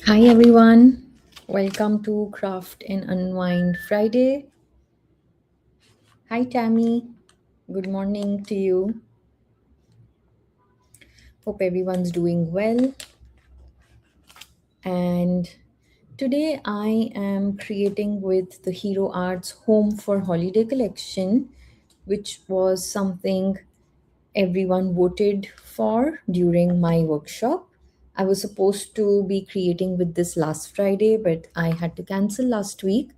Hi everyone, welcome to Craft and Unwind Friday. Hi Tammy, good morning to you. Hope everyone's doing well. And today I am creating with the Hero Arts Home for Holiday collection, which was something everyone voted for during my workshop. I was supposed to be creating with this last Friday, but I had to cancel last week.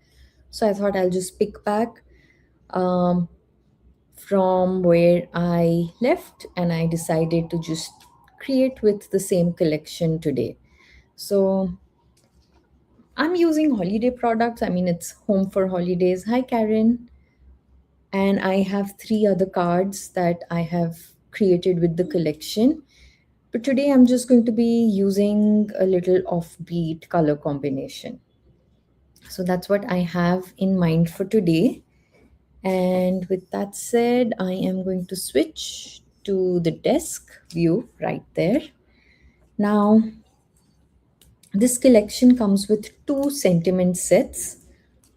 So I thought I'll just pick back um, from where I left, and I decided to just create with the same collection today. So I'm using holiday products. I mean, it's home for holidays. Hi, Karen. And I have three other cards that I have created with the collection. But today I'm just going to be using a little offbeat color combination. So that's what I have in mind for today. And with that said, I am going to switch to the desk view right there. Now, this collection comes with two sentiment sets.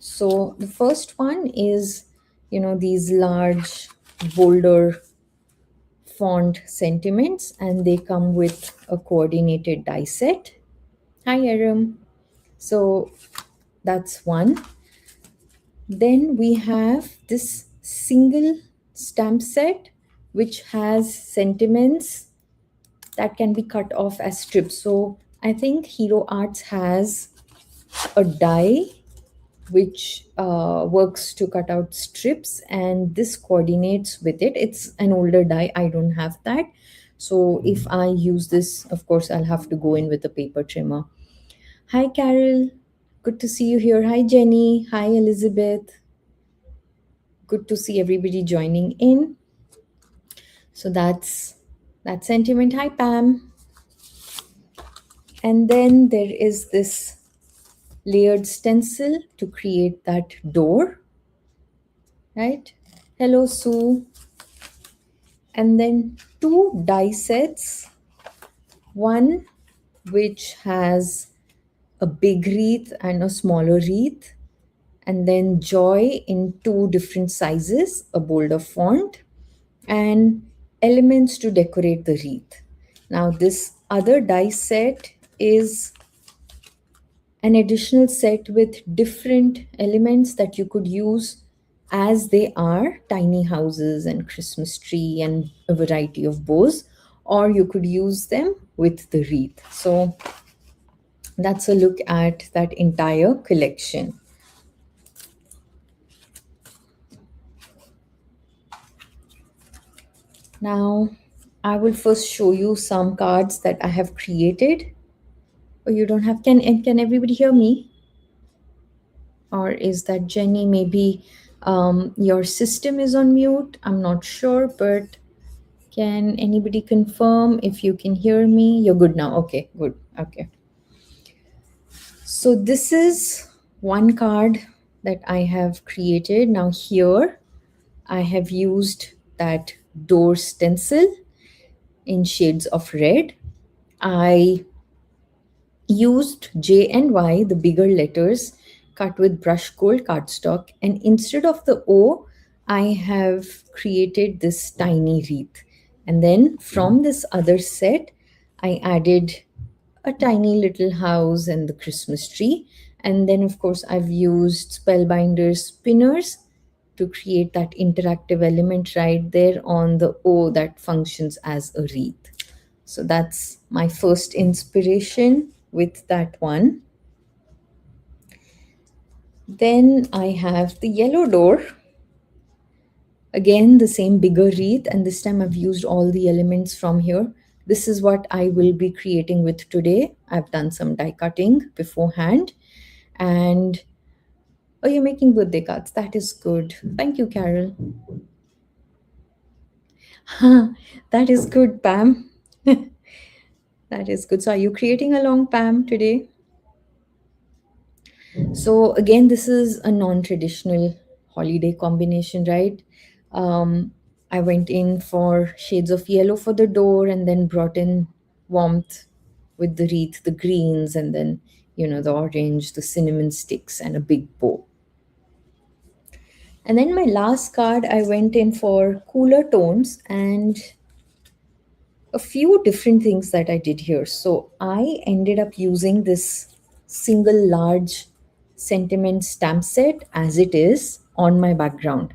So the first one is, these large, bolder font sentiments, and they come with a coordinated die set. Hi, Aram. So that's one. Then we have this single stamp set which has sentiments that can be cut off as strips. So I think Hero Arts has a die which works to cut out strips, and this coordinates with it. It's an older die, I don't have that. So if I use this, of course, I'll have to go in with a paper trimmer. Hi, Carol. Good to see you here. Hi, Jenny. Hi, Elizabeth. Good to see everybody joining in. So that's that sentiment. Hi, Pam. And then there is this layered stencil to create that door, right? Hello, Sue. And then two die sets, one which has a big wreath and a smaller wreath, and then joy in two different sizes, a bolder font, and elements to decorate the wreath. Now, this other die set is an additional set with different elements that you could use as they are tiny houses and Christmas tree and a variety of bows, or you could use them with the wreath. So that's a look at that entire collection. Now, I will first show you some cards that I have created. Oh, you don't have, can everybody hear me? Or is that Jenny? Maybe your system is on mute. I'm not sure, but can anybody confirm if you can hear me? You're good now. Okay, good. Okay. So this is one card that I have created. Now here I have used that door stencil in shades of red. I used J and Y, the bigger letters, cut with brush gold cardstock, and instead of the O, I have created this tiny wreath. And then from this other set, I added a tiny little house and the Christmas tree. And then, of course, I've used Spellbinder spinners to create that interactive element right there on the O that functions as a wreath. So that's my first inspiration with that one. Then I have the yellow door. Again, the same bigger wreath, and this time I've used all the elements from here. This is what I will be creating with today. I've done some die cutting beforehand. And oh, you're making birthday cards. That is good. Thank you, Carol. That is good, Pam. That is good. So, are you creating along, Pam, today? So again, this is a non-traditional holiday combination, right? Um, I went in for shades of yellow for the door and then brought in warmth with the wreath, the greens, and then, the orange, the cinnamon sticks, and a big bow. And then my last card, I went in for cooler tones and a few different things that I did here. So I ended up using this single large sentiment stamp set as it is on my background.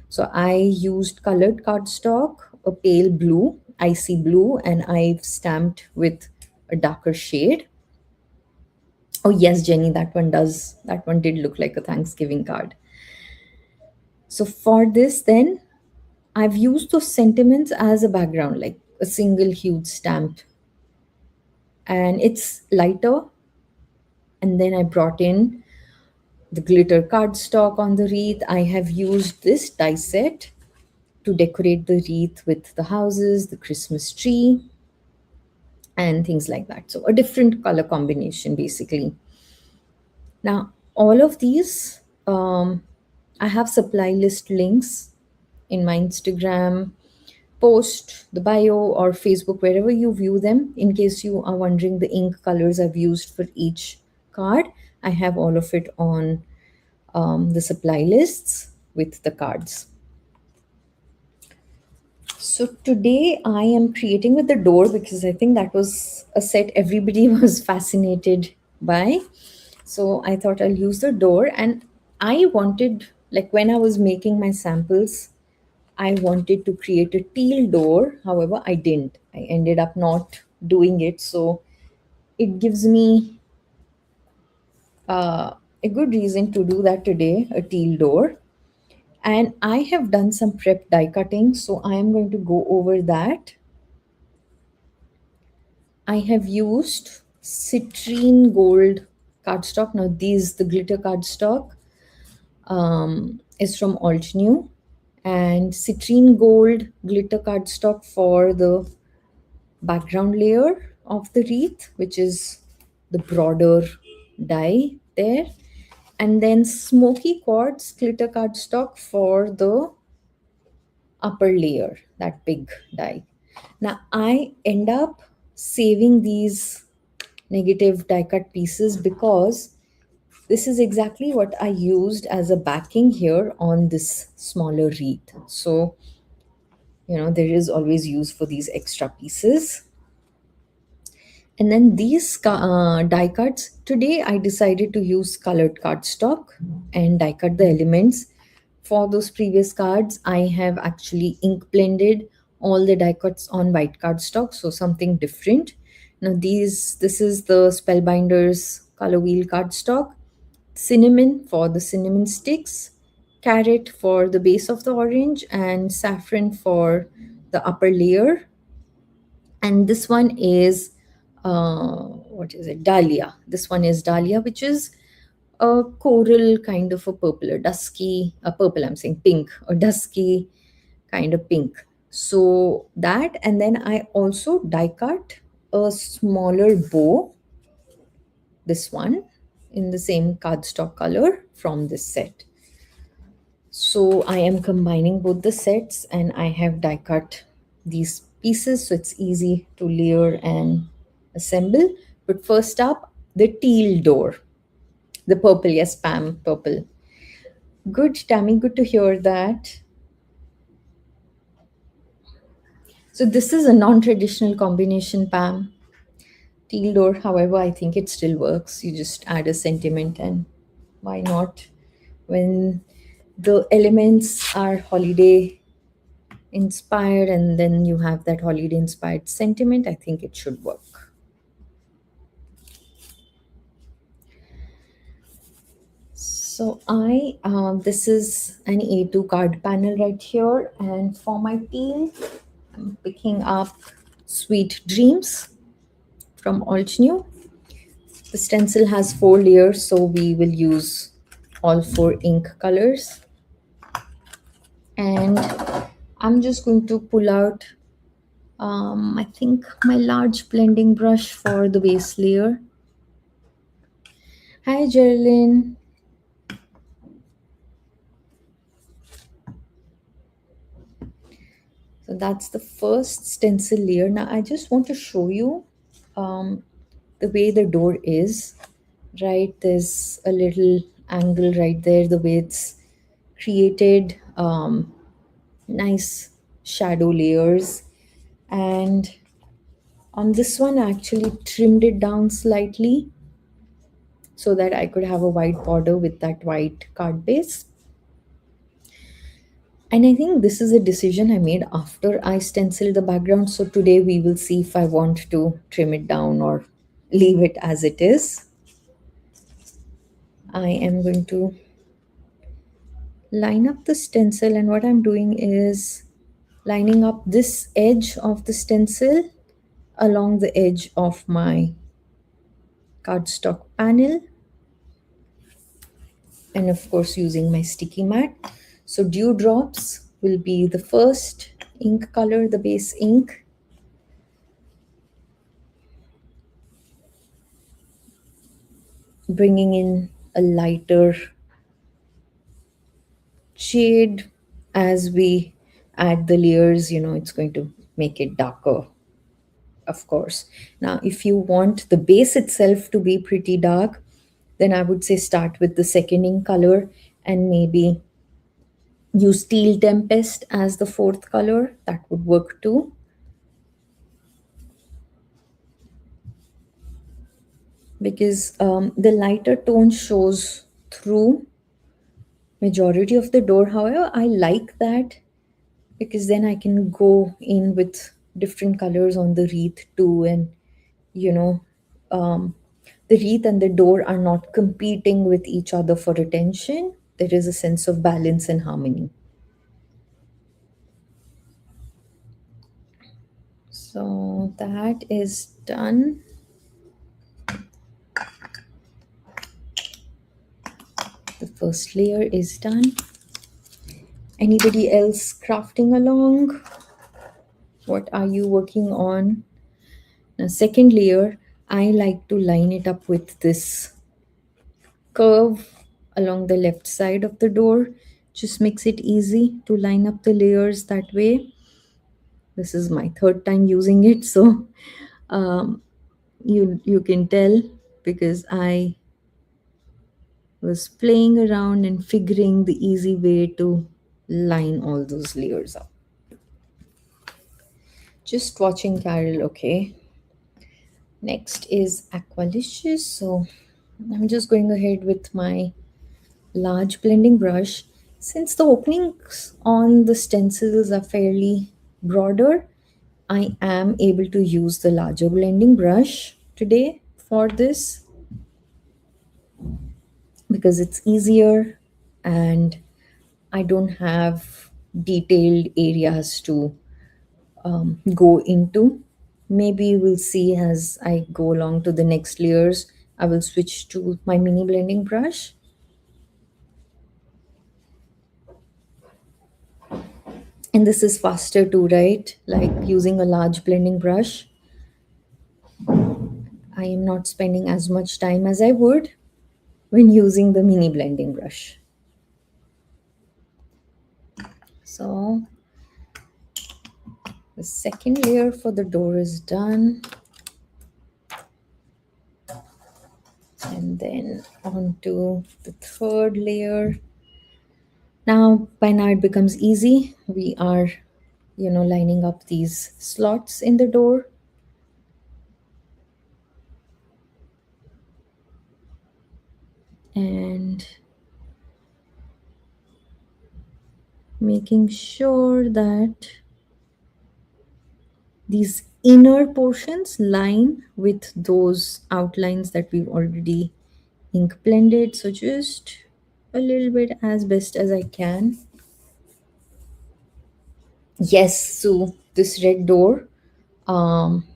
So I used colored cardstock, a pale blue, icy blue, and I've stamped with a darker shade. Oh yes, Jenny, that one did look like a Thanksgiving card. So for this then, I've used those sentiments as a background, like a single huge stamp, and it's lighter. And then I brought in the glitter cardstock on the wreath. I have used this die set to decorate the wreath with the houses, the Christmas tree, and things like that. So a different color combination basically. Now, all of these, I have supply list links in my Instagram post, the bio, or Facebook, wherever you view them. In case you are wondering the ink colors I've used for each card, I have all of it on the supply lists with the cards. So today I am creating with the door because I think that was a set everybody was fascinated by. So I thought I'll use the door, and I wanted, like when I was making my samples, I wanted to create a teal door. However, I didn't. I ended up not doing it. So it gives me a good reason to do that today, a teal door. And I have done some prep die cutting, so I am going to go over that. I have used citrine gold cardstock. Now, the glitter cardstock is from Alt New, and citrine gold glitter cardstock for the background layer of the wreath, which is the broader die there, and then smoky quartz glitter cardstock for the upper layer, that big die. Now I end up saving these negative die cut pieces because this is exactly what I used as a backing here on this smaller wreath. So, there is always use for these extra pieces. And then these die cuts, today I decided to use colored cardstock and die cut the elements. For those previous cards, I have actually ink blended all the die cuts on white cardstock, so something different. Now this is the Spellbinders color wheel cardstock, cinnamon for the cinnamon sticks, carrot for the base of the orange, and saffron for the upper layer. And this one is what is it, dahlia. This one is dahlia, which is a coral kind of a purple, a dusky, a purple, I'm saying pink, a dusky kind of pink. So that, and then I also die cut a smaller bow, this one, in the same cardstock color from this set. So I am combining both the sets, and I have die cut these pieces so it's easy to layer and assemble. But first up, the teal door. The purple, yes, Pam, purple. Good, Tammy, good to hear that. So this is a non-traditional combination, Pam. Teal door, however, I think it still works. You just add a sentiment, and why not? When the elements are holiday inspired and then you have that holiday inspired sentiment, I think it should work. So this is an A2 card panel right here, and for my teal, I'm picking up Sweet Dreams from Alt New. The stencil has 4 layers, so we will use all 4 ink colors. And I'm just going to pull out, I think, my large blending brush for the base layer. Hi, Geraldine. So that's the first stencil layer. Now I just want to show you the way the door is, right? There's a little angle right there, the way it's created nice shadow layers. And on this one, I actually trimmed it down slightly so that I could have a white border with that white card base. And I think this is a decision I made after I stenciled the background. So today we will see if I want to trim it down or leave it as it is. I am going to line up the stencil, and what I'm doing is lining up this edge of the stencil along the edge of my cardstock panel, and of course using my sticky mat. So dewdrops will be the first ink color, the base ink. Bringing in a lighter shade as we add the layers, it's going to make it darker, of course. Now, if you want the base itself to be pretty dark, then I would say start with the second ink color and maybe use Steel Tempest as the fourth color. That would work too. Because the lighter tone shows through majority of the door. However, I like that because then I can go in with different colors on the wreath too, and you know, um, the wreath and the door are not competing with each other for attention. There is a sense of balance and harmony. So that is done. The first layer is done. Anybody else crafting along? What are you working on? Now, second layer, I like to line it up with this curve along the left side of the door. Just makes it easy to line up the layers that way. This is my third time using it, so um, you can tell because I was playing around and figuring the easy way to line all those layers up. Just watching Carol, okay. Next is Aqualicious. So I'm just going ahead with my large blending brush. Since the openings on the stencils are fairly broader, I am able to use the larger blending brush today for this because it's easier and I don't have detailed areas to go into. Maybe we'll see as I go along to the next layers. I will switch to my mini blending brush. And this is faster too, right? Like using a large blending brush. I am not spending as much time as I would when using the mini blending brush. So the second layer for the door is done. And then on to the third layer. Now, by now it becomes easy. We are, lining up these slots in the door. And making sure that these inner portions line with those outlines that we've already ink blended. So just a little bit as best as I can. Yes, so this red door, um,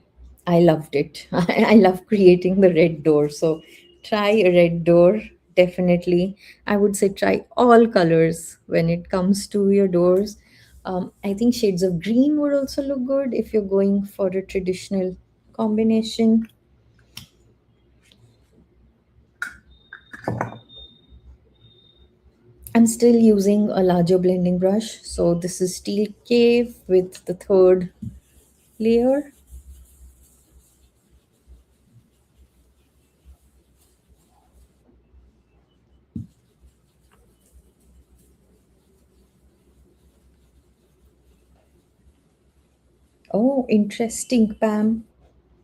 I loved it. I love creating the red door. So try a red door, definitely. I would say try all colors when it comes to your doors. I think shades of green would also look good if you're going for a traditional combination. I'm still using a larger blending brush. So this is Steel Cave with the third layer. Oh, interesting, Pam.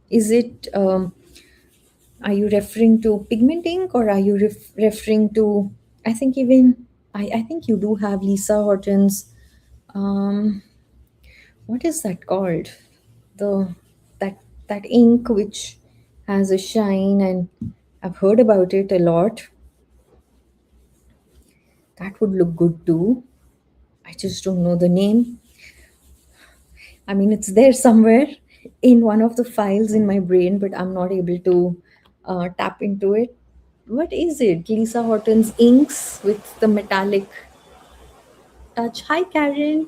Is it, are you referring to pigment ink, or are you referring to, I think even, I think you do have Lisa Horton's, um, what is that called? The, that, that ink which has a shine, and I've heard about it a lot. That would look good too. I just don't know the name. I mean, it's there somewhere in one of the files in my brain, but I'm not able to tap into it. What is it? Lisa Horton's inks with the metallic touch. Hi, Karen.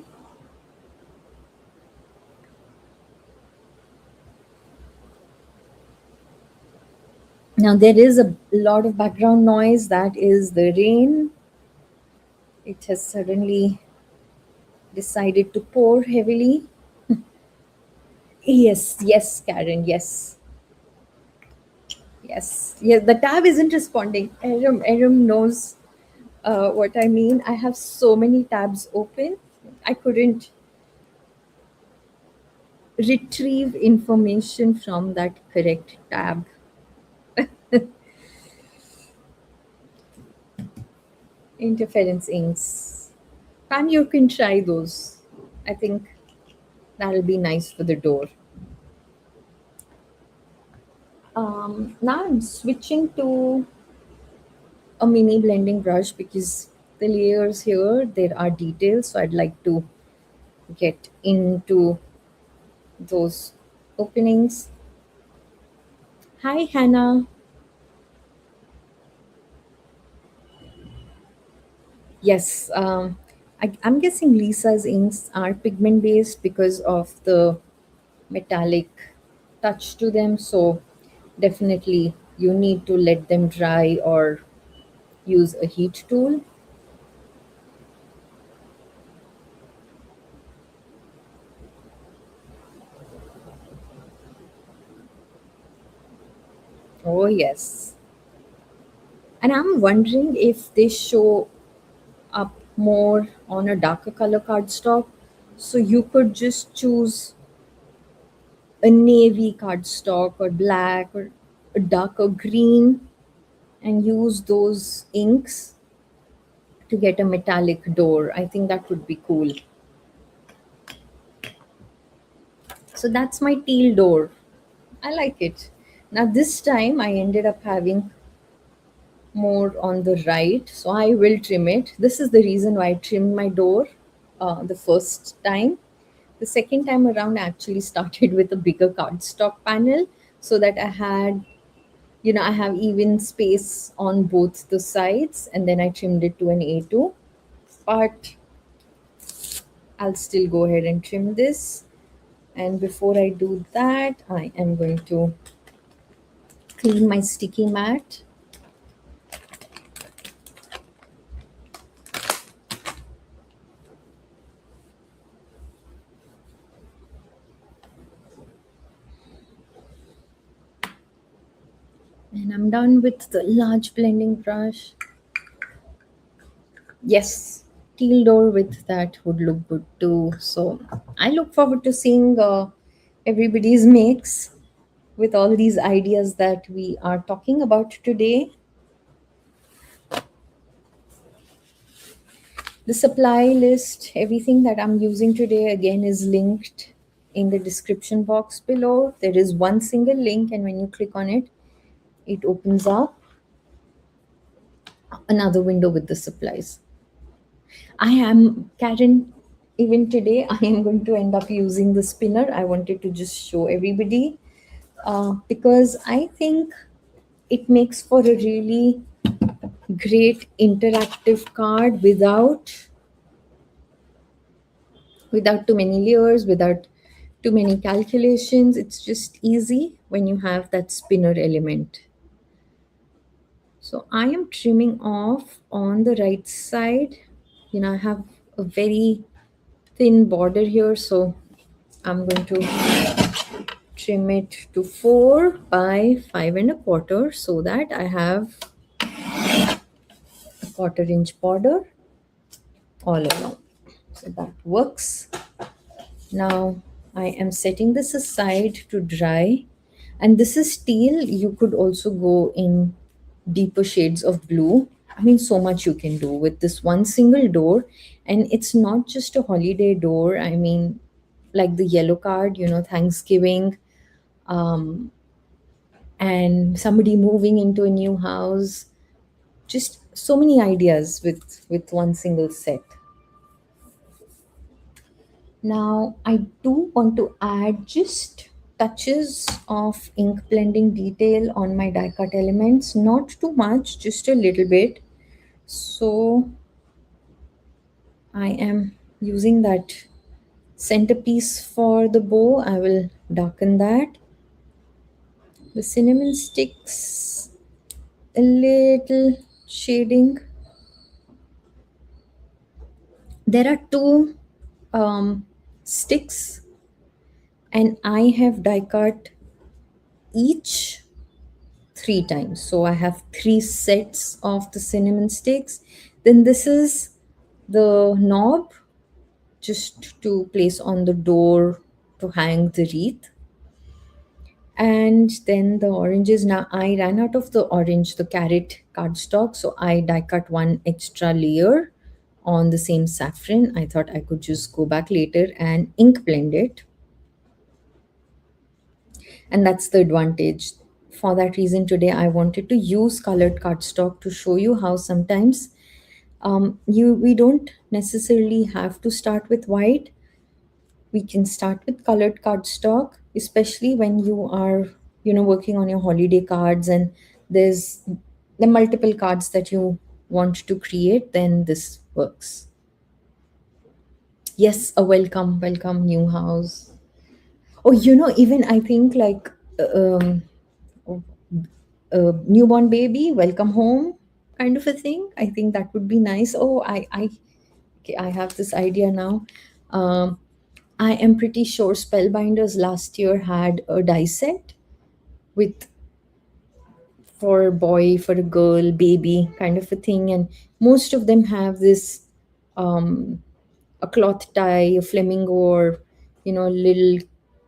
Now, there is a lot of background noise. That is the rain. It has suddenly decided to pour heavily. Yes, yes, Karen, yes. Yes, yes, the tab isn't responding. Aram knows what I mean. I have so many tabs open. I couldn't retrieve information from that correct tab. Interference inks. Pam, you can try those. I think that'll be nice for the door. Now I'm switching to a mini blending brush because the layers here, there are details. So I'd like to get into those openings. Hi, Hannah. Yes, I'm guessing Lisa's inks are pigment based because of the metallic touch to them. So definitely you need to let them dry or use a heat tool. Oh, yes. And I'm wondering if they show up more on a darker color cardstock. So you could just choose a navy cardstock or black or a darker green and use those inks to get a metallic door. I think that would be cool. So that's my teal door. I like it. Now, this time I ended up having more on the right, so I will trim it. This is the reason why I trimmed my door the first time. The second time around, I actually started with a bigger cardstock panel so that I have even space on both the sides, and then I trimmed it to an A2. But I'll still go ahead and trim this. And before I do that, I am going to clean my sticky mat. And I'm done with the large blending brush. Yes, teal door with that would look good too. So I look forward to seeing everybody's makes with all these ideas that we are talking about today. The supply list, everything that I'm using today again is linked in the description box below. There is one single link, and when you click on it, it opens up another window with the supplies. I am, Karen, even today, I am going to end up using the spinner. I wanted to just show everybody because I think it makes for a really great interactive card without too many layers, without too many calculations. It's just easy when you have that spinner element. So I am trimming off on the right side. I have a very thin border here, so I'm going to trim it to 4 by 5 and a quarter so that I have a quarter-inch border all along. So that works. Now I am setting this aside to dry. And this is teal. You could also go in deeper shades of blue. I mean, so much you can do with this one single door. And it's not just a holiday door. I mean, like the yellow card, Thanksgiving, um, and somebody moving into a new house. Just so many ideas with one single set. Now, I do want to add just touches of ink blending detail on my die cut elements, not too much, just a little bit. So, I am using that centerpiece for the bow. I will darken that. The cinnamon sticks, a little shading. There are two sticks, and I have die cut each 3 times. So I have 3 sets of the cinnamon sticks. Then this is the knob just to place on the door to hang the wreath. And then the oranges. Now I ran out of the orange, the carrot cardstock, so I die cut one extra layer on the same saffron. I thought I could just go back later and ink blend it, and that's the advantage. For that reason, today I wanted to use colored cardstock to show you how sometimes you we don't necessarily have to start with white. We can start with colored cardstock, especially when you are working on your holiday cards and there's the multiple cards that you want to create. Then this works. Yes, a welcome new house. Oh, even I think like um newborn baby, welcome home, kind of a thing. I think that would be nice. Oh, okay, I have this idea now. Um, I am pretty sure Spellbinders last year had a die set with for a boy, for a girl, baby, kind of a thing, and most of them have this um, a cloth tie, a flamingo, or a little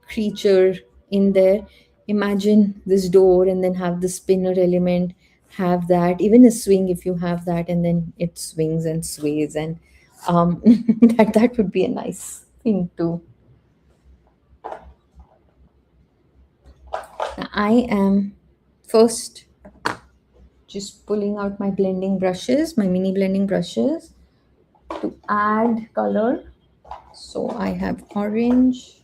creature in there. Imagine this door, and then have the spinner element, have that, even a swing if you have that, and then it swings and sways, and that would be a nice thing too. I am first just pulling out my blending brushes, my mini blending brushes, to add color. So I have orange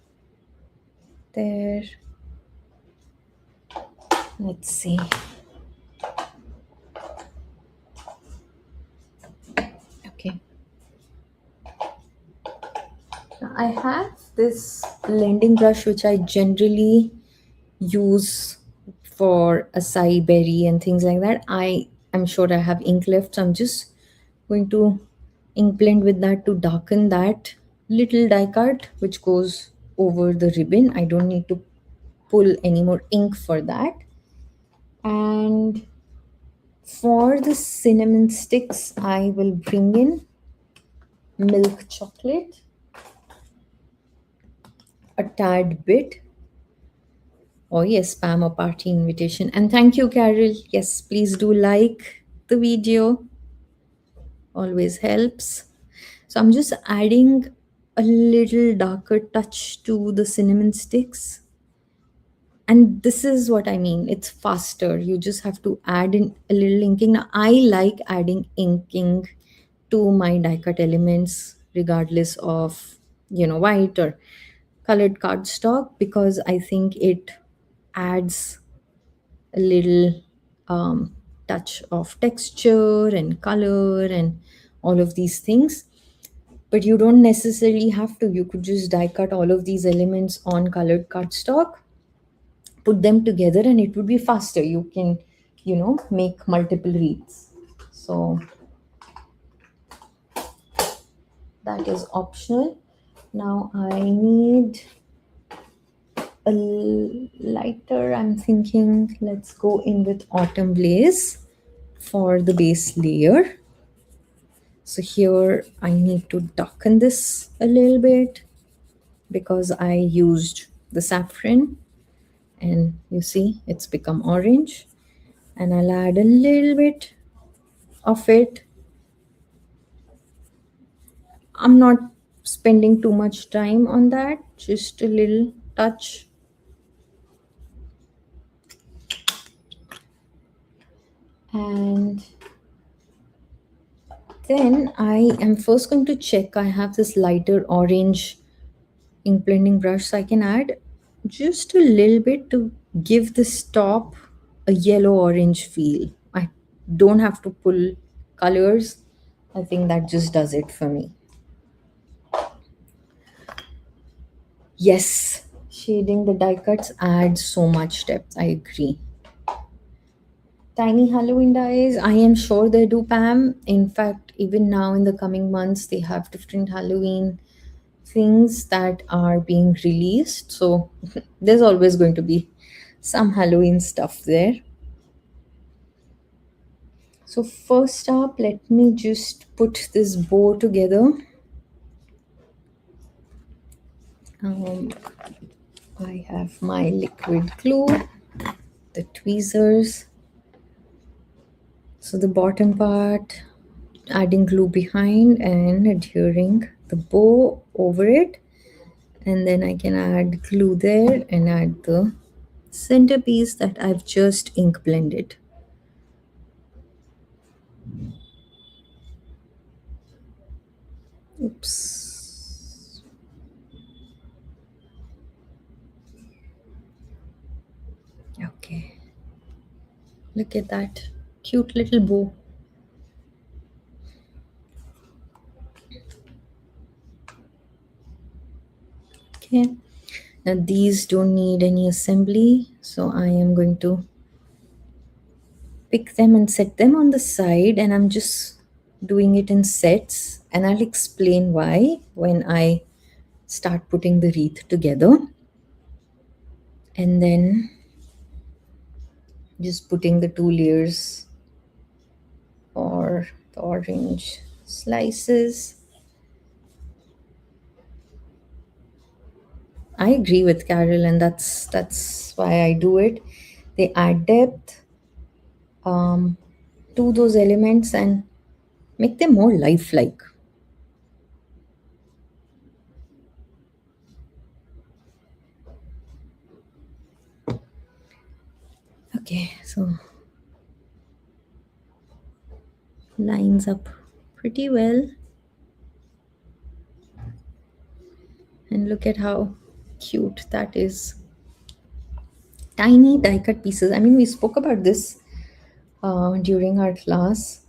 there. Let's see. Okay. Now I have this blending brush which I generally use for acai berry and things like that. I'm sure I have ink left, so I'm just going to ink blend with that to darken that little die cut which goes over the ribbon. I don't need to pull any more ink for that. And for the cinnamon sticks, I will bring in milk chocolate a tad bit. Oh, yes, spam a party invitation. And thank you, Carol. Yes, please do like the video, always helps. So I'm just adding a little darker touch to the cinnamon sticks. And this is what I mean, it's faster. You just have to add in a little inking. Now I like adding inking to my die cut elements regardless of white or colored cardstock, because I think it adds a little touch of texture and color and all of these things. But you don't necessarily have to. You could just die cut all of these elements on colored cardstock, put them together, and it would be faster. You can make multiple wreaths. So that is optional. Now I need a lighter. I'm thinking let's go in with autumn blaze for the base layer. So here I need to darken this a little bit. because I used the saffron, and you see it's become orange. And I'll add a little bit of it. I'm not spending too much time on that, just a little touch. And then I am first going to check. I have this lighter orange ink blending brush, so I can add just a little bit to give this top a yellow orange feel. I don't have to pull colors. I think that just does it for me. Yes, shading the die cuts adds so much depth. I agree. Tiny Halloween dies, I am sure they do, Pam. In fact, even now in the coming months, they have different Halloween things that are being released. So there's always going to be some Halloween stuff there. So, first up, let me just put this bow together. Um, I have my liquid glue, the tweezers. So, the bottom part, adding glue behind and adhering the bow over it, and then I can add glue there and add the centerpiece that I've just ink blended. Oops. Okay, look at that cute little bow. Okay, now these don't need any assembly, so I am going to pick them and set them on the side, and I'm just doing it in sets, and I'll explain why when I start putting the wreath together. And then just putting the two layers or the orange slices. I agree with Carol, and that's why I do it. They add depth um, to those elements and make them more lifelike. Okay, so lines up pretty well, and look at how cute that is. Tiny die cut pieces. I mean, we spoke about this during our class,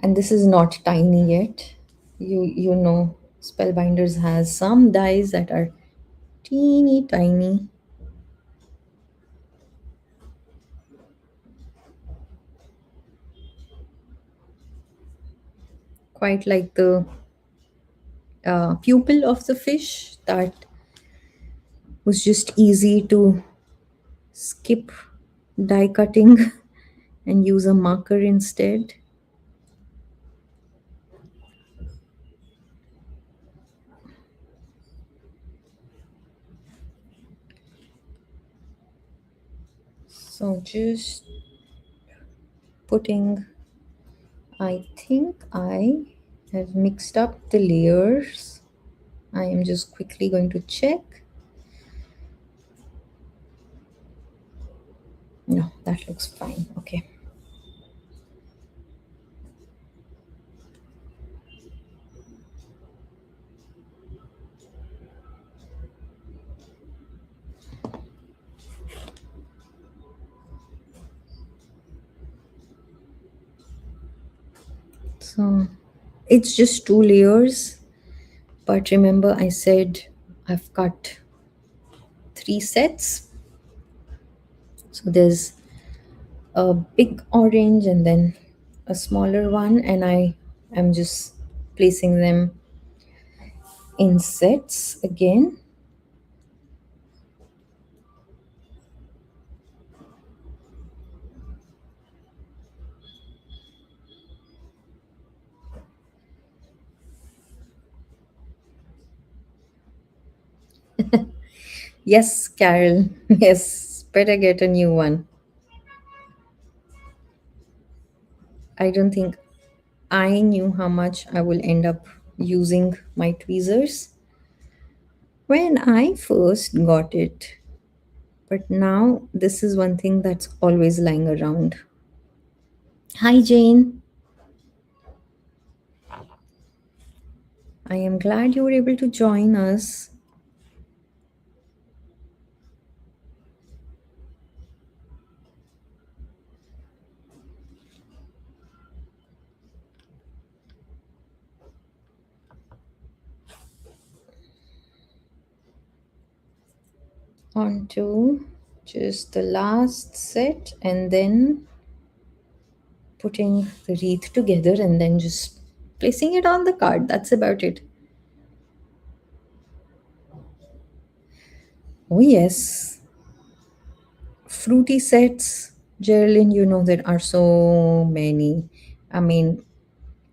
and this is not tiny yet. You know, Spellbinders has some dies that are teeny tiny, quite like the pupil of the fish that was just easy to skip die cutting and use a marker instead. So just putting, I think I have mixed up the layers. I am just quickly going to check. No, that looks fine. Okay. So it's just two layers, but remember I said I've cut three sets. So there's a big orange and then a smaller one, and I am just placing them in sets again. Yes, Carol. Yes, better get a new one. I don't think I knew how much I will end up using my tweezers when I first got it. But now this is one thing that's always lying around. Hi, Jane. I am glad you were able to join us. On to just the last set and then putting the wreath together and then just placing it on the card. That's about it. Oh, yes. Fruity sets. Geraldine, you know there are so many. I mean,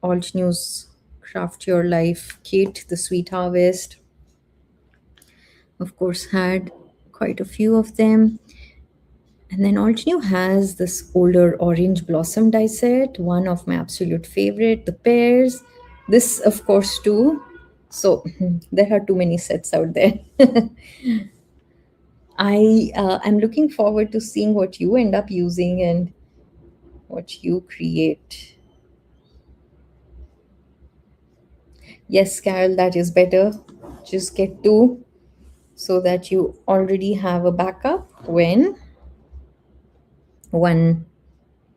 Alt News, Craft Your Life, Kate, The Sweet Harvest, of course, had quite a few of them. And then Alt New has this older orange blossom die set, one of my absolute favorite, the pears. This, of course, too. So there are too many sets out there. I am looking forward to seeing what you end up using and what you create. Yes, Carol, that is better. Just get two so that you already have a backup when one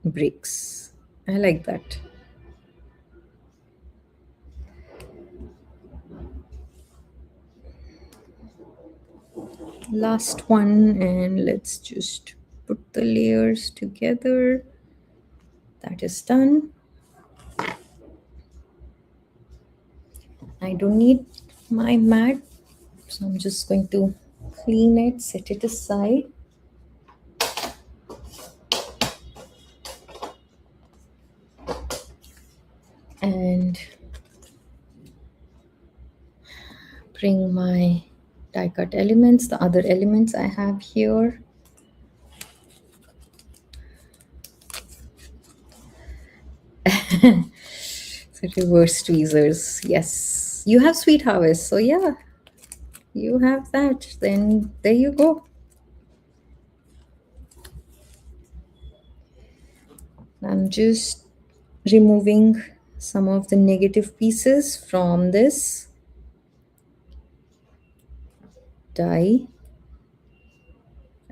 breaks. I like that. Last one, and let's just put the layers together. That is done. I don't need my mat, so I'm just going to clean it, set it aside. And bring my die cut elements, the other elements I have here. So reverse tweezers. Yes. You have sweet harvest. So yeah, you have that. Then there you go. I'm just removing some of the negative pieces from this die.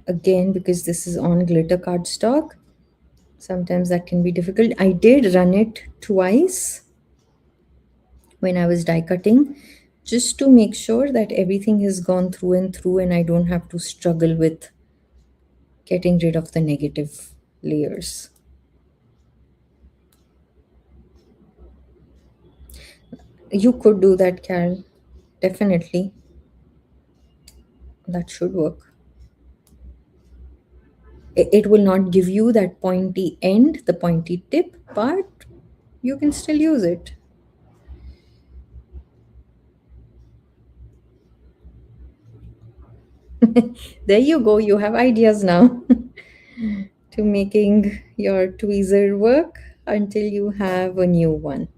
Again, because this is on glitter cardstock, sometimes that can be difficult. I did run it twice when I was die cutting just to make sure that everything has gone through and through and I don't have to struggle with getting rid of the negative layers. You could do that, Carol. Definitely. That should work. It will not give you that pointy end, the pointy tip, but you can still use it. There you go. You have ideas now to making your tweezer work until you have a new one.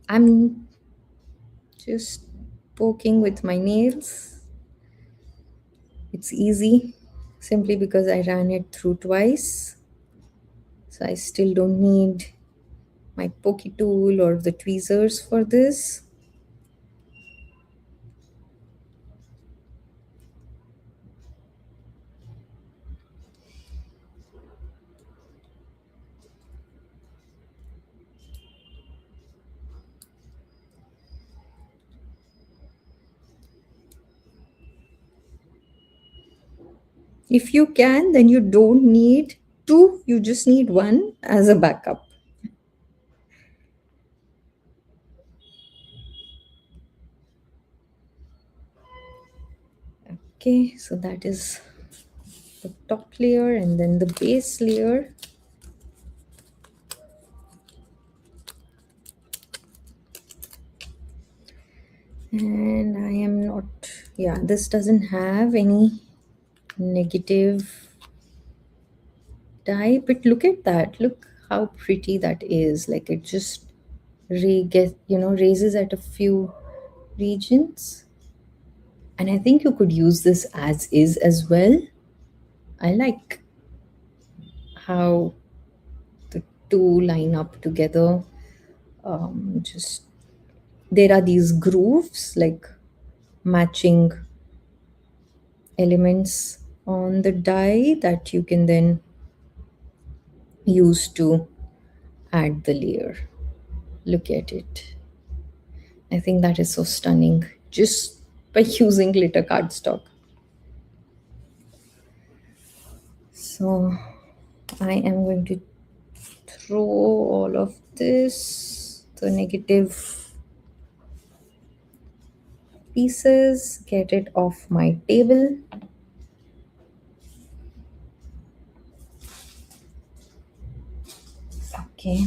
I'm just poking with my nails. It's easy simply because I ran it through twice. So I still don't need my pokey tool or the tweezers for this. If you can, then you don't need two, you just need one as a backup. Okay, so that is the top layer and then the base layer. Yeah, this doesn't have any negative dye, but look at that. Look how pretty that is. Like it just raises at a few regions. And I think you could use this as is as well. I like how the two line up together. Just there are these grooves like matching elements on the die that you can then use to add the layer. Look at it. I think that is so stunning just by using glitter cardstock. So I am going to throw all of this, the negative pieces, get it off my table. Okay.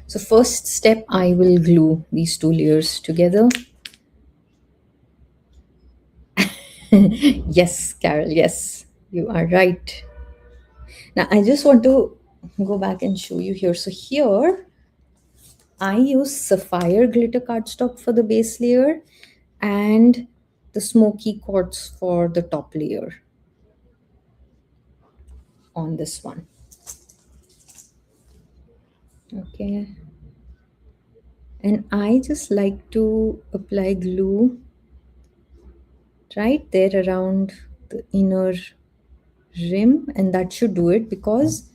So first step, I will glue these two layers together. Yes, Carol, yes, you are right. Now I just want to go back and show you here. So here I use sapphire glitter cardstock for the base layer and the smoky quartz for the top layer on this one. Okay. And I just like to apply glue right there around the inner rim, and that should do it because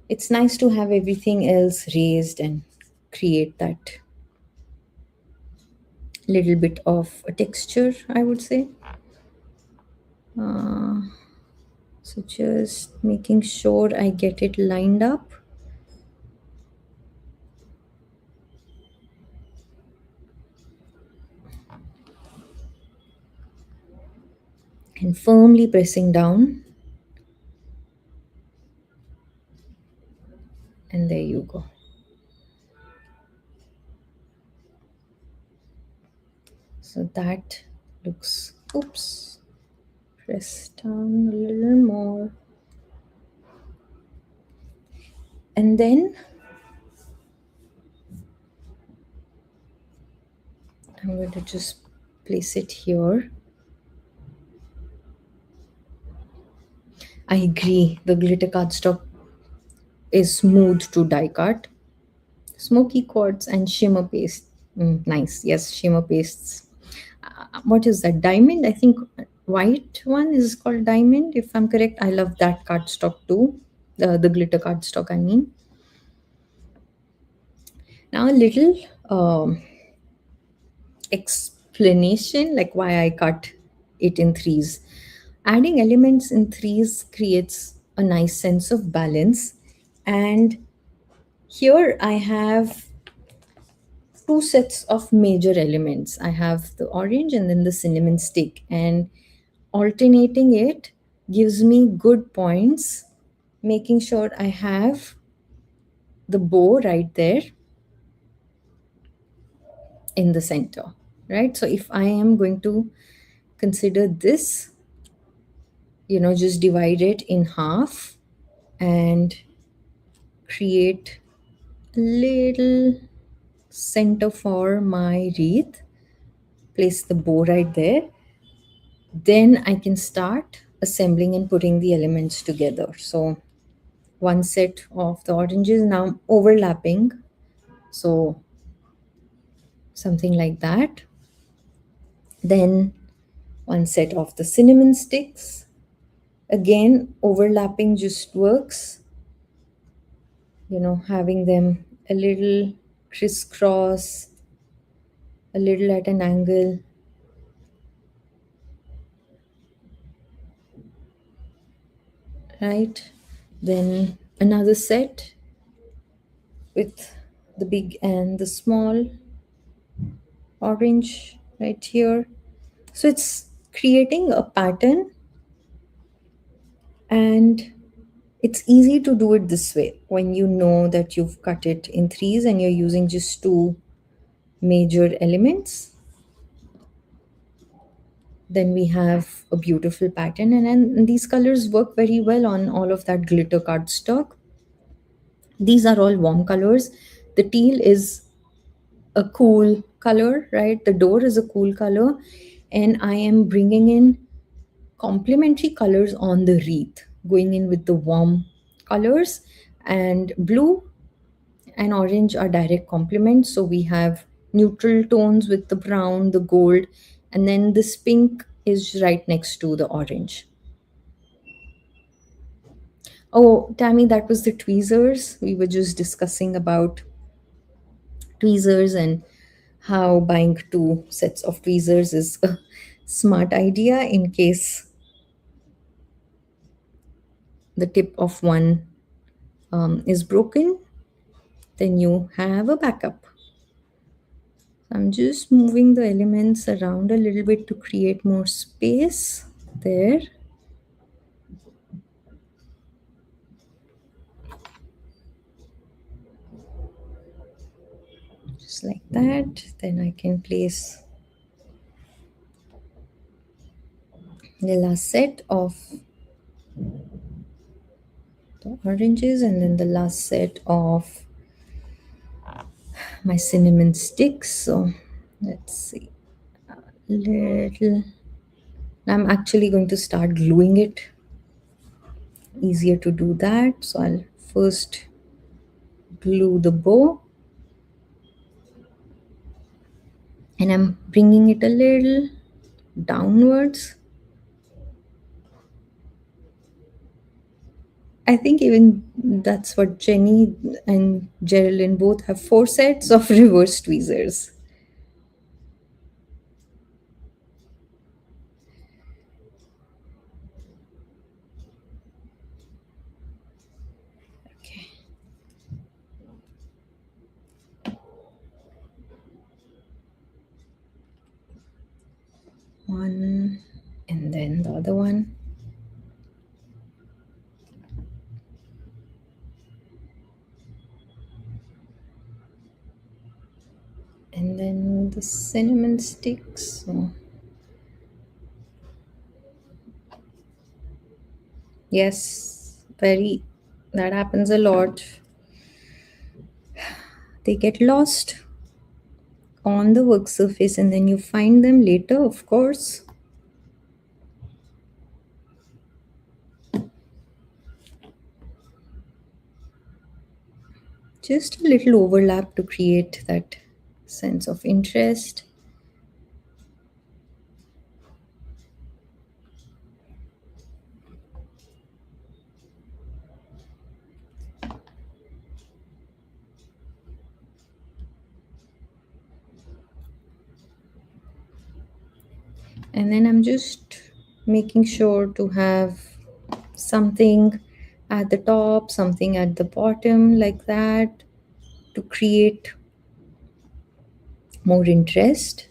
it's nice to have everything else raised and create that little bit of a texture, I would say. Uh, so just making sure I get it lined up. And firmly pressing down. And there you go. So that looks, oops, press down a little more. And then I'm going to just place it here. I agree, the glitter cardstock is smooth to die cut. Smoky quartz and shimmer paste. Nice, yes, shimmer pastes. What is that? Diamond? I think white one is called diamond, if I'm correct. I love that cardstock too. The glitter cardstock, I mean. Now a little explanation like why I cut it in threes. Adding elements in threes creates a nice sense of balance. And here I have two sets of major elements. I have the orange and then the cinnamon stick, and alternating it gives me good points, making sure I have the bow right there in the center, right? So if I am going to consider this, just divide it in half and create a little center for my wreath, place the bow right there, then I can start assembling and putting the elements together. So one set of the oranges now overlapping, so something like that. Then one set of the cinnamon sticks, again overlapping just works, having them a little crisscross, a little at an angle. Right, then another set with the big and the small orange right here. So it's creating a pattern, and it's easy to do it this way when you know that you've cut it in threes and you're using just two major elements. Then we have a beautiful pattern, and these colors work very well on all of that glitter cardstock. These are all warm colors. The teal is a cool color, right? The door is a cool color, and I am bringing in complementary colors on the wreath, going in with the warm colors, and blue and orange are direct complements. So we have neutral tones with the brown, the gold, and then this pink is right next to the orange. Oh, Tammy, that was the tweezers. We were just discussing about tweezers and how buying two sets of tweezers is a smart idea in case the tip of one is broken, then you have a backup. I'm just moving the elements around a little bit to create more space there. Just like that. Then I can place the last set of the oranges and then the last set of my cinnamon sticks. So let's see. Little. I'm actually going to start gluing it. Easier to do that. So I'll first glue the bow, and I'm bringing it a little downwards. I think even that's what Jenny and Geraldine both have four sets of reverse tweezers. Okay. One, and then the other one. And then the cinnamon sticks. So, yes, very, that happens a lot. They get lost on the work surface and then you find them later, of course. Just a little overlap to create that sense of interest. And then I'm just making sure to have something at the top, something at the bottom, like that, to create more interest.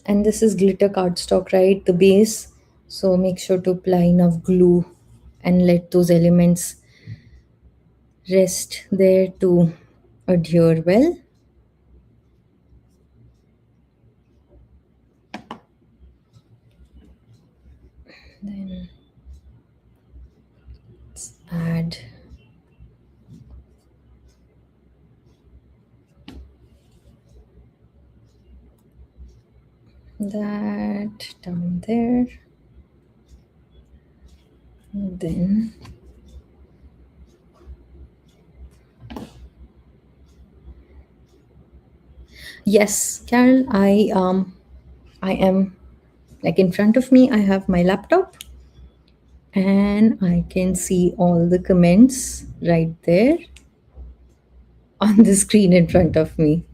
And this is glitter cardstock, right? The base. So make sure to apply enough glue and let those elements rest there to adhere well. Then let's add that down there. And then yes, Carol, I am like in front of me, I have my laptop and I can see all the comments right there on the screen in front of me.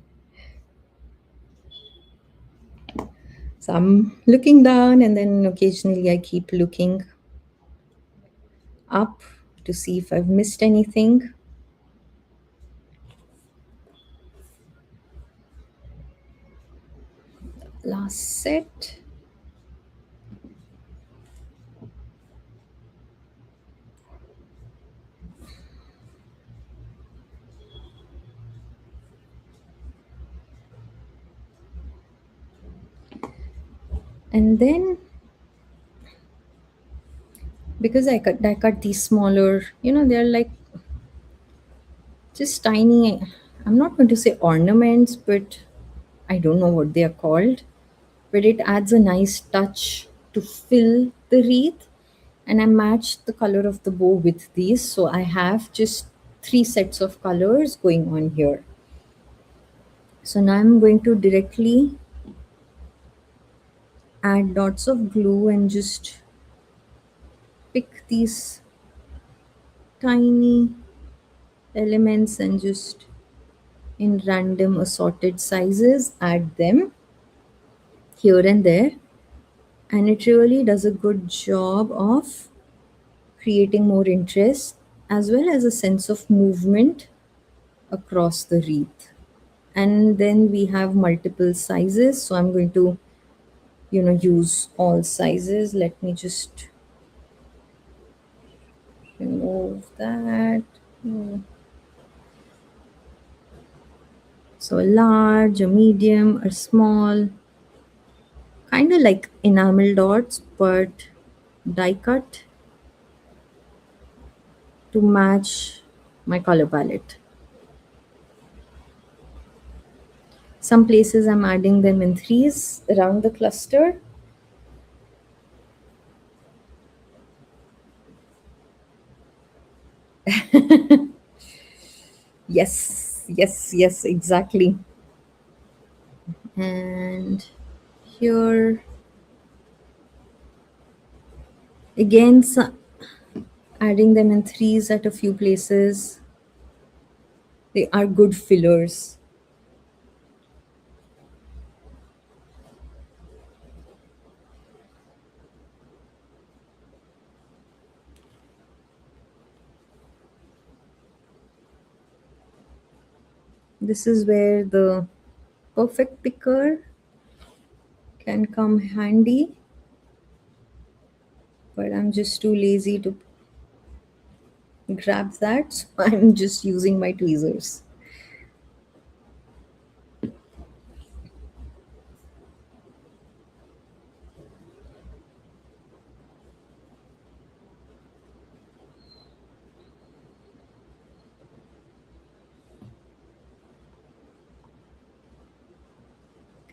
So I'm looking down and then occasionally I keep looking up to see if I've missed anything. Last set. And then because I cut these smaller, they're like just tiny. I'm not going to say ornaments, but I don't know what they are called. But it adds a nice touch to fill the wreath. And I matched the color of the bow with these. So I have just three sets of colors going on here. So now I'm going to directly add dots of glue and just pick these tiny elements and just in random assorted sizes add them here and there, and it really does a good job of creating more interest as well as a sense of movement across the wreath. And then we have multiple sizes, so I'm going to use all sizes. Let me just remove that. So a large, a medium, a small, kind of like enamel dots but die cut to match my color palette. Some places I'm adding them in threes around the cluster. Yes, yes, yes, exactly. And here again, adding them in threes at a few places. They are good fillers. This is where the perfect picker can come handy, but I'm just too lazy to grab that. So I'm just using my tweezers.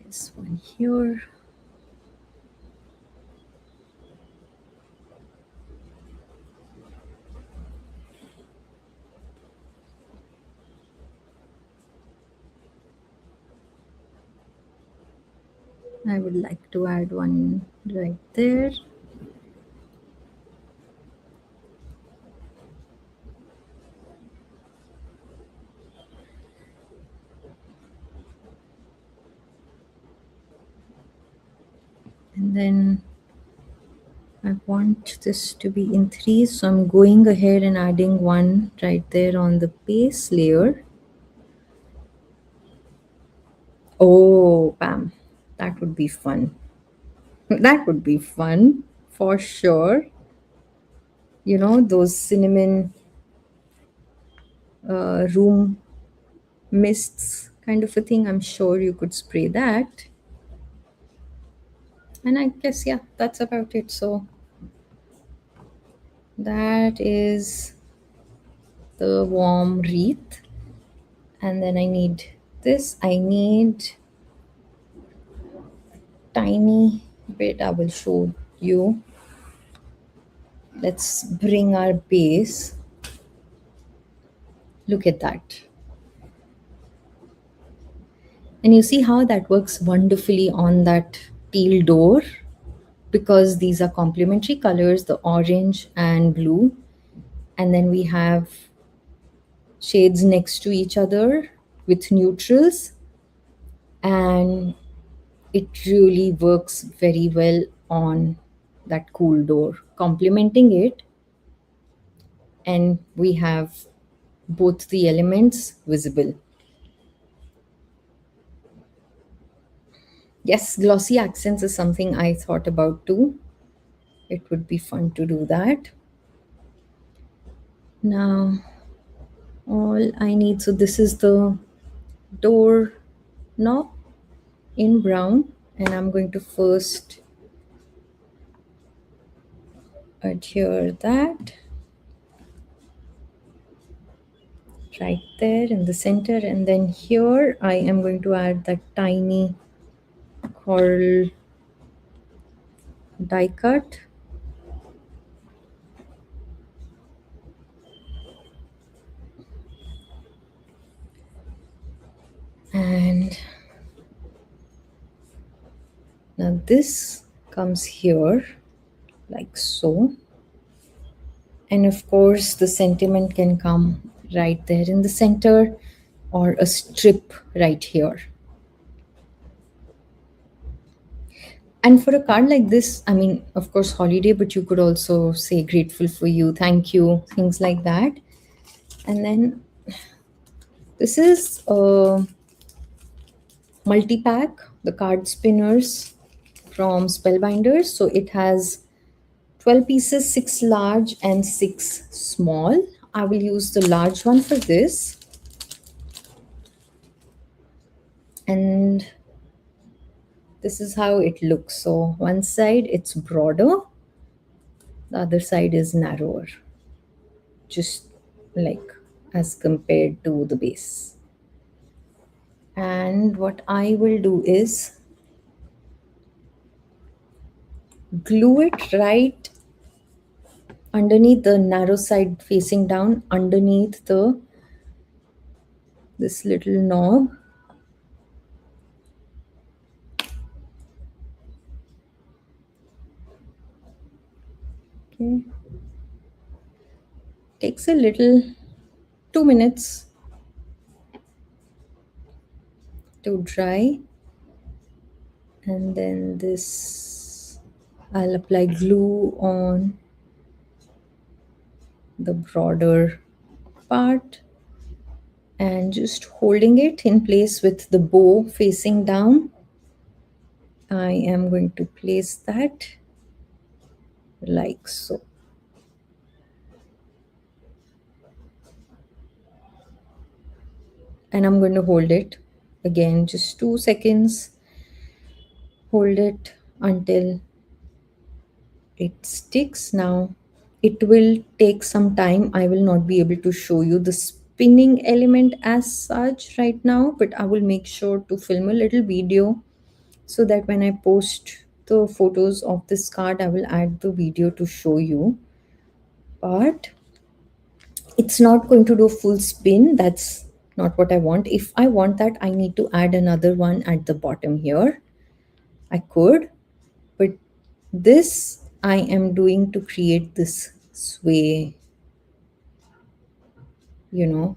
This one here. I would like to add one right there. And then I want this to be in threes, so I'm going ahead and adding one right there on the base layer. Oh, bam. That would be fun. That would be fun for sure. Those cinnamon room mists kind of a thing. I'm sure you could spray that. And I guess, yeah, that's about it. So that is the warm wreath. And then I need this. I need tiny bit. I will show you. Let's bring our base. Look at that. And you see how that works wonderfully on that teal door, because these are complementary colors, the orange and blue. And then we have shades next to each other with neutrals, and it really works very well on that cool door, complementing it. And we have both the elements visible. Yes, glossy accents is something I thought about too. It would be fun to do that. Now, all I need, so this is the door knob in brown, and I'm going to first adhere that right there in the center, and then here I am going to add that tiny coral die cut. And now this comes here like so. And of course, the sentiment can come right there in the center or a strip right here. And for a card like this, I mean, of course, holiday, but you could also say grateful for you, thank you, things like that. And then this is a multi pack, the card spinners from Spellbinders. So it has 12 pieces, 6 large and 6 small. I will use the large one for this. And this is how it looks. So one side it's broader, the other side is narrower, just like as compared to the base. And what I will do is glue it right underneath the narrow side facing down underneath the this little knob. Okay, takes a little 2 minutes to dry. And then this I'll apply glue on the broader part and just holding it in place with the bow facing down. I am going to place that like so. And I'm going to hold it again just 2 seconds. Hold it until it sticks. Now it will take some time. I will not be able to show you the spinning element as such right now, but I will make sure to film a little video so that when I post the photos of this card, I will add the video to show you. But it's not going to do full spin. That's not what I want. If I want that, I need to add another one at the bottom here. I could, but this I am doing to create this sway, you know,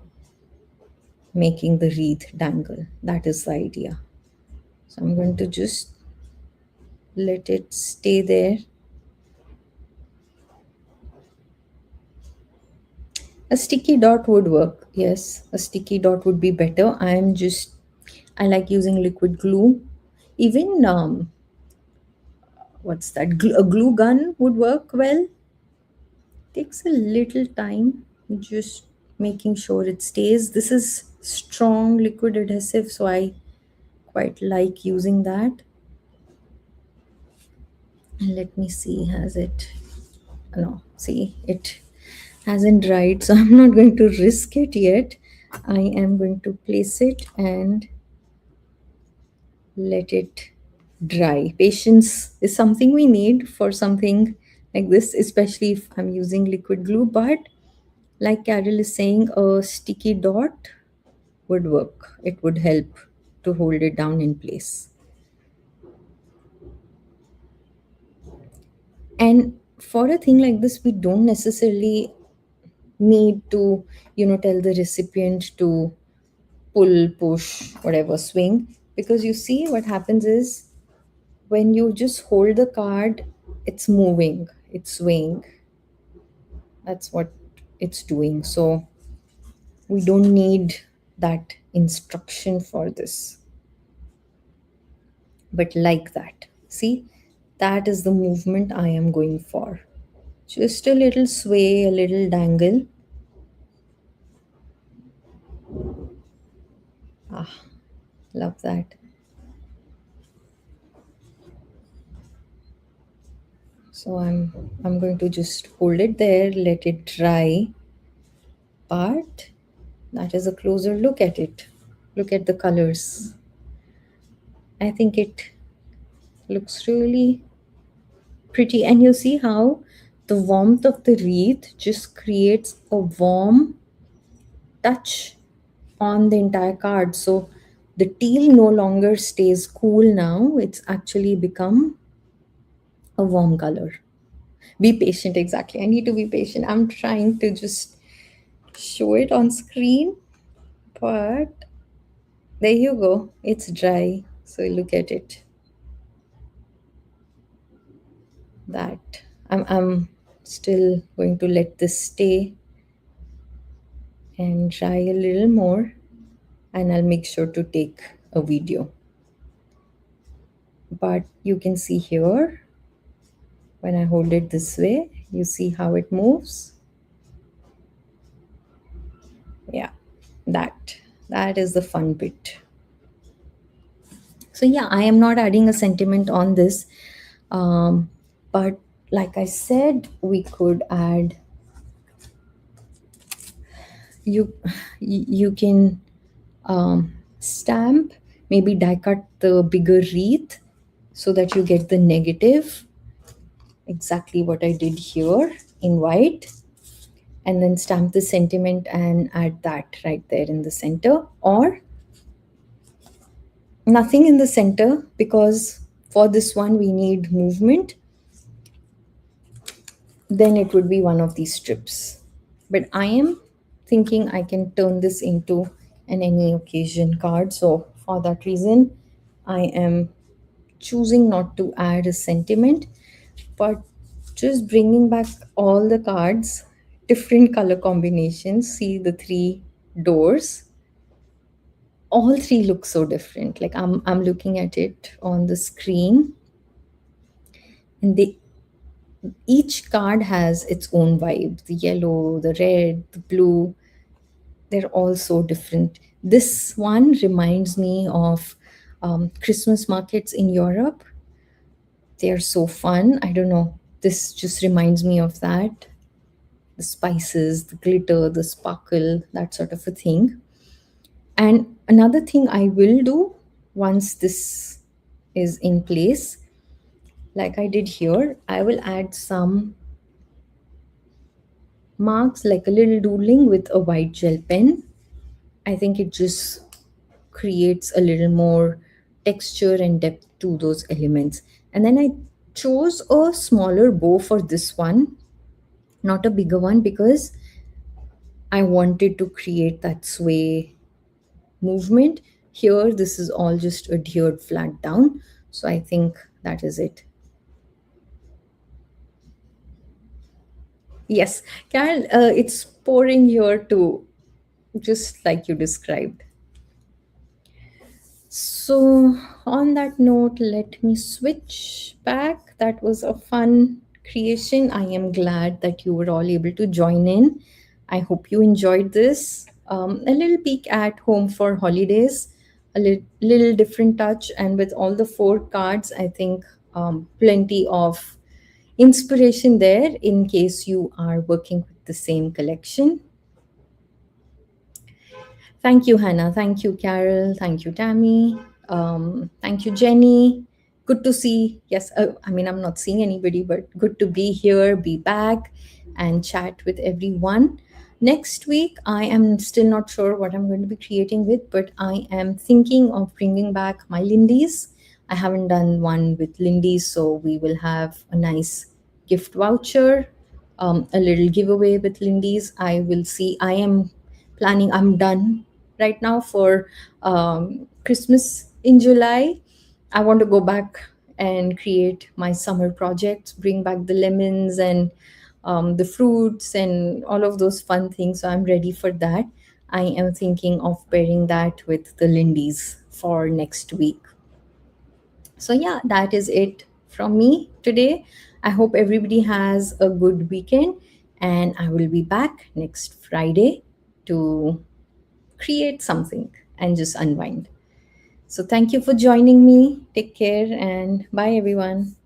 making the wreath dangle. That is the idea. So I'm going to just let it stay there. A sticky dot would work. Yes, a sticky dot would be better. I like using liquid glue. Even what's that? A glue gun would work well. Takes a little time, just making sure it stays. This is strong liquid adhesive, so I quite like using that. And let me see, has it? No, see, it hasn't dried, so I'm not going to risk it yet. I am going to place it and let it dry. Patience is something we need for something like this, especially if I'm using liquid glue. But like Carol is saying, a sticky dot would work. It would help to hold it down in place. And for a thing like this, we don't necessarily need to, tell the recipient to pull, push, whatever, swing. Because you see, what happens is when you just hold the card, it's moving, it's swaying. That's what it's doing. So we don't need that instruction for this. But like that, see, that is the movement I am going for. Just a little sway, a little dangle. Ah, love that. So I'm going to just hold it there, let it dry. But that is a closer look at it. Look at the colors. I think it looks really pretty. And you see how the warmth of the wreath just creates a warm touch on the entire card. So the teal no longer stays cool now, it's actually become a warm color. Be patient, exactly. I need to be patient. I'm trying to just show it on screen, but there you go. It's dry. So look at it. That I'm still going to let this stay and dry a little more, and I'll make sure to take a video. But you can see here when I hold it this way, you see how it moves. Yeah, that is the fun bit. So yeah, I am not adding a sentiment on this, but like I said, we could add, you you can stamp, maybe die cut the bigger wreath so that you get the negative, exactly what I did here in white, and then stamp the sentiment and add that right there in the center, or nothing in the center, because for this one we need movement, then it would be one of these strips. But I am thinking I can turn this into an any occasion card, so for that reason I am choosing not to add a sentiment, but just bringing back all the cards, different color combinations. See the three doors, all three look so different. Like I'm looking at it on the screen, and they, each card has its own vibe. The yellow, the red, the blue, they're all so different. This one reminds me of Christmas markets in Europe. They are so fun. I don't know. This just reminds me of that. The spices, the glitter, the sparkle, that sort of a thing. And another thing I will do once this is in place, like I did here, I will add some marks, like a little doodling with a white gel pen. I think it just creates a little more texture and depth to those elements. And then I chose a smaller bow for this one, not a bigger one, because I wanted to create that sway movement. Here, this is all just adhered flat down. So I think that is it. Yes, Carol, it's pouring here too, just like you described. So, on that note, let me switch back. That was a fun creation. I am glad that you were all able to join in. I hope you enjoyed this. A little peek at home for holidays, a little different touch, and with all the four cards, I think plenty of inspiration there in case you are working with the same collection. Thank you, Hannah. Thank you, Carol. Thank you, Tammy. Thank you, Jenny. Good to see. Yes, I mean, I'm not seeing anybody, but good to be here, be back, and chat with everyone. Next week, I am still not sure what I'm going to be creating with, but I am thinking of bringing back my Lindy's. I haven't done one with Lindy's, so we will have a nice gift voucher, a little giveaway with Lindy's. I will see. I am planning, I'm done right now for Christmas in July. I want to go back and create my summer projects, bring back the lemons and the fruits and all of those fun things. So I'm ready for that. I am thinking of pairing that with the Lindy's for next week. So, yeah, that is it from me today. I hope everybody has a good weekend, and I will be back next Friday to create something and just unwind. So, thank you for joining me. Take care and bye, everyone.